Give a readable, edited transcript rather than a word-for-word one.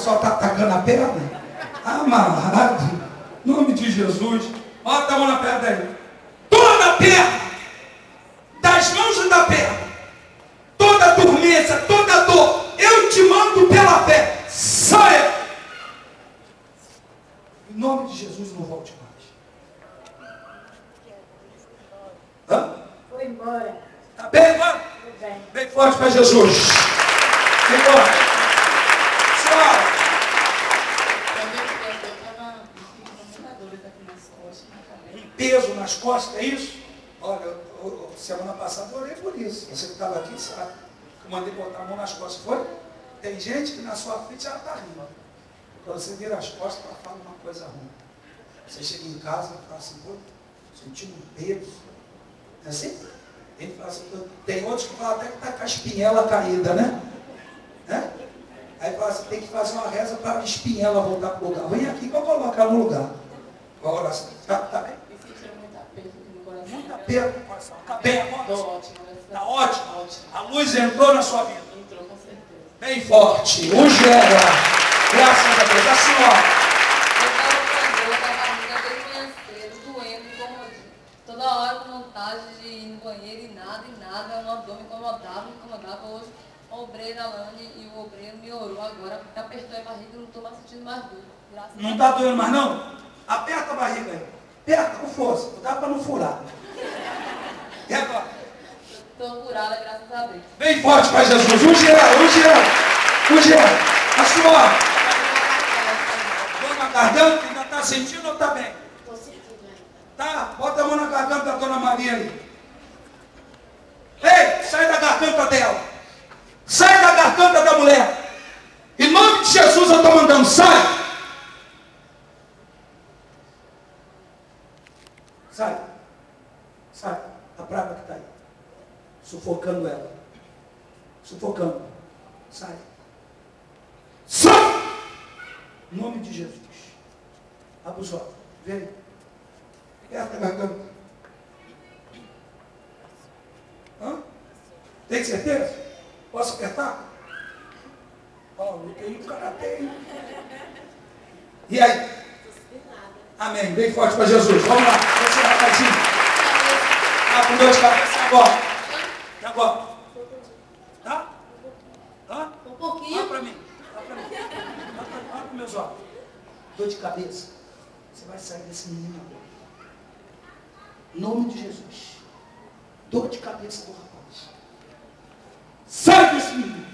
pessoal está atacando a perna. Amarrado. Em nome de Jesus. Bota a mão na perna aí. Toda a perna, das mãos e da perna, toda dormência, toda dor, eu te mando pela fé. Saia. Em nome de Jesus, não volte mais. Hã? Foi embora. Tá bem agora? Bem. Bem forte para Jesus. Bem forte. Pessoal. Um peso nas costas, é isso? Olha, semana passada eu orei por isso. Você que estava aqui sabe. Eu mandei botar a mão nas costas. Foi? Tem gente que na sua frente já está rindo. Quando você vira as costas, ela fala uma coisa ruim. Você chega em casa e fala assim, pô, senti um peso. É assim? Ele fala assim, tem outros que falam até que está com a espinhela caída, né? Aí fala assim, tem que fazer uma reza para a espinhela voltar para o lugar. Vem aqui que eu coloco ela no lugar. Qual a oração? Tá bem? Muita perda no coração. Está bem agora? Está ótimo. A luz entrou na sua vida. Entrou, com certeza. Bem forte. Hoje é agora. Graças a Deus. A senhora. Eu estava com a barriga desde manhã cedo, doendo, incomodando. Toda hora com vontade de ir no banheiro e nada. Uma dor me incomodava. Hoje, a obreira Alane e o obreiro me orou agora, porque apertou a barriga e não estou mais sentindo mais dor. Graças a Deus. Não está doendo mais não? Aperta a barriga aí. Aperta com força. Não dá para não furar. E agora? Estou curada, graças a Deus. Bem forte para Jesus. Hoje é. A senhora. Dor na garganta, ainda está sentindo ou está bem? Estou sentindo ainda. Tá, bota a mão na garganta da dona Maria aí. Ei, sai da garganta dela. Sai da garganta da mulher. Em nome de Jesus eu estou mandando, sai. Sai. A praga que está aí. Sufocando ela. Sufocando. Sai. Em nome de Jesus. Abre os olhos. Vem. Aperta a garganta. Hã? Tem certeza? Posso apertar? Ó, lutei no karatê. E aí? Amém. Bem forte para Jesus. Vamos lá. Vamos lá, rapidinho. Com dor de cabeça agora. E agora? Tá? Hã? Um pouquinho. Olha para mim. Olha para meus olhos. Dor de cabeça. Você vai sair desse menino agora. Em nome de Jesus. Dor de cabeça do rapaz. Sai desse menino.